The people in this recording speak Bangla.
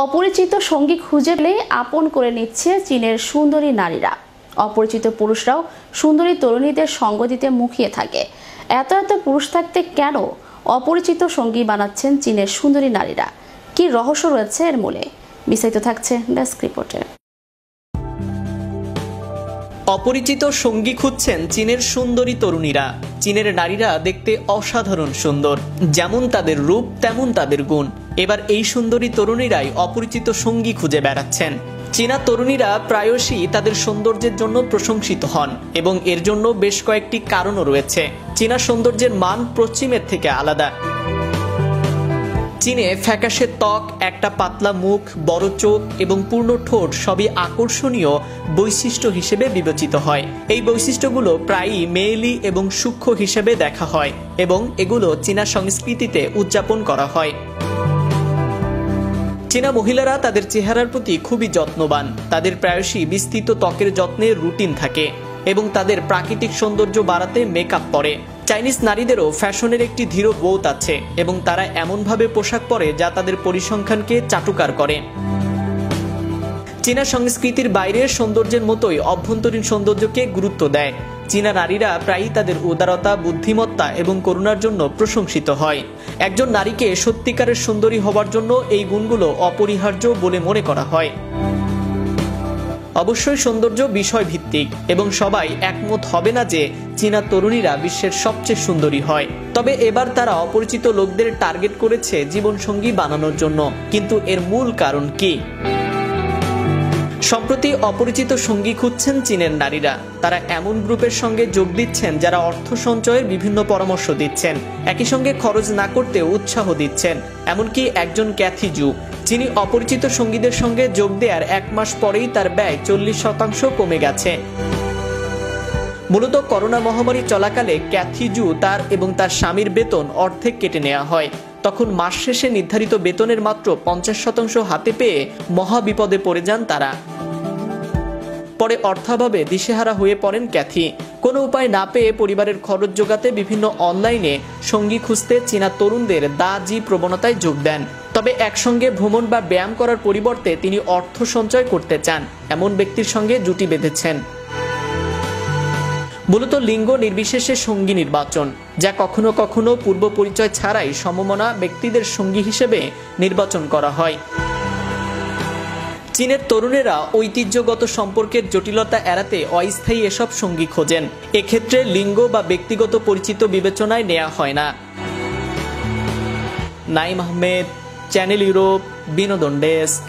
অপরিচিত সঙ্গী খুঁজে পেলে আপন করে নিচ্ছে চীনের সুন্দরী নারীরা। অপরিচিত পুরুষরাও সুন্দরী তরুণীদের সঙ্গ দিতে মুখিয়ে থাকে। এত এত পুরুষ থাকতে কেন অপরিচিত সঙ্গী বানাচ্ছেন চীনের সুন্দরী নারীরা? কি রহস্য রয়েছে এর মূলে? বিস্তারিত থাকছে ডেস্ক রিপোর্টে। অপরিচিত সঙ্গী খুঁজছেন চীনের সুন্দরী তরুণীরা। চীনের নারীরা দেখতে অসাধারণ সুন্দর, যেমন তাদের রূপ তেমন তাদের গুণ। এবার এই সুন্দরী তরুণীরাই অপরিচিত সঙ্গী খুঁজে বেড়াচ্ছেন। চীনা তরুণীরা প্রায়শই তাদের সৌন্দর্যের জন্য প্রশংসিত হন এবং এর জন্য বেশ কয়েকটি কারণও রয়েছে। চীনা সৌন্দর্যের মান পশ্চিমের থেকে আলাদা। চীনে ফ্যাকাশে ত্বক, একটা পাতলা মুখ, বড় চোখ এবং পূর্ণ ঠোঁট সবই আকর্ষণীয় বৈশিষ্ট্য হিসেবে বিবেচিত হয়। এই বৈশিষ্ট্যগুলো প্রায়ই মেয়েলি এবং সূক্ষ্ম হিসেবে দেখা হয় এবং এগুলো চীনা সংস্কৃতিতে উদযাপন করা হয়। চীনা মহিলারা তাদের চেহারার প্রতি খুবই যত্নবান। তাদের প্রায়শই বিস্তৃত ত্বকের যত্নের রুটিন থাকে এবং তাদের প্রাকৃতিক সৌন্দর্য বাড়াতে মেকআপ পরে। চাইনিজ নারীদেরও ফ্যাশনের একটি ধীর বোধ আছে এবং তারা এমনভাবে পোশাক পরে যা তাদের পরিসংখ্যানকে চাটুকার করে। চীনা সংস্কৃতির বাইরের সৌন্দর্যের মতোই অভ্যন্তরীণ সৌন্দর্যকে গুরুত্ব দেয়। চীনা নারীরা প্রায়ই তাদের উদারতা, বুদ্ধিমত্তা এবং করুণার জন্য প্রশংসিত হয়। একজন নারীকে সত্যিকারের সুন্দরী হবার জন্য এই গুণগুলো অপরিহার্য বলে মনে করা হয়। অবশ্যই সৌন্দর্য বিষয় ভিত্তিক এবং সবাই একমত হবে না যে চীনা তরুণীরা বিশ্বের সবচেয়ে সুন্দরী হয়। তবে এবার তারা অপরিচিত লোকদের টার্গেট করেছে জীবনসঙ্গী বানানোর জন্য। কিন্তু এর মূল কারণ কি? সম্প্রতি অপরিচিত সঙ্গী খুঁজছেন চীনের নারীরা। তারা এমন গ্রুপের সঙ্গে যোগ দিচ্ছেন যারা অর্থ সঞ্চয়ের বিভিন্ন পরামর্শ দিচ্ছেন, একই সঙ্গে খরচ না করতে উৎসাহ দিচ্ছেন। এমনকি একজন ক্যাথি জু, যিনি অপরিচিত সঙ্গীদের সঙ্গে যোগ দেওয়ার 1 মাস পরেই তার ব্যয় 40% কমে গেছে। মূলত করোনা মহামারী চলাকালে ক্যাথি জু তার এবং তার স্বামীর বেতন অর্ধেক কেটে নেওয়া হয়। তখন মাস শেষে নির্ধারিত বেতনের মাত্র 50% হাতে পেয়ে মহা বিপদে পড়ে যান তারা। পরে অর্থাভাবে দিশেহারা হয়ে পড়েন ক্যাথি। কোনো উপায় না পেয়ে পরিবারের খরচ জোগাতে বিভিন্ন অনলাইনে সঙ্গী খুঁজতে চীনা তরুণদের দাজি প্রবণতায় যোগ দেন। তবে একসঙ্গে ভ্রমণ বা ব্যায়াম করার পরিবর্তে তিনি অর্থ সঞ্চয় করতে চান এমন ব্যক্তির সঙ্গে জুটি বেঁধেছেন। মূলত লিঙ্গ নির্বিশেষে সঙ্গী নির্বাচন, যা কখনো কখনো পূর্ব পরিচয় ছাড়াই সমমনা ব্যক্তিদের সঙ্গী হিসেবে নির্বাচন করা হয়। চীনের তরুণেরা ঐতিহ্যগত সম্পর্কের জটিলতা এড়াতে অস্থায়ী এসব সঙ্গী খোঁজেন। এক্ষেত্রে লিঙ্গ বা ব্যক্তিগত পরিচিত বিবেচনায় নেওয়া হয় না। নাইম আহমেদ, চ্যানেল ইউরোপ, বিনোদন ডেস্ক।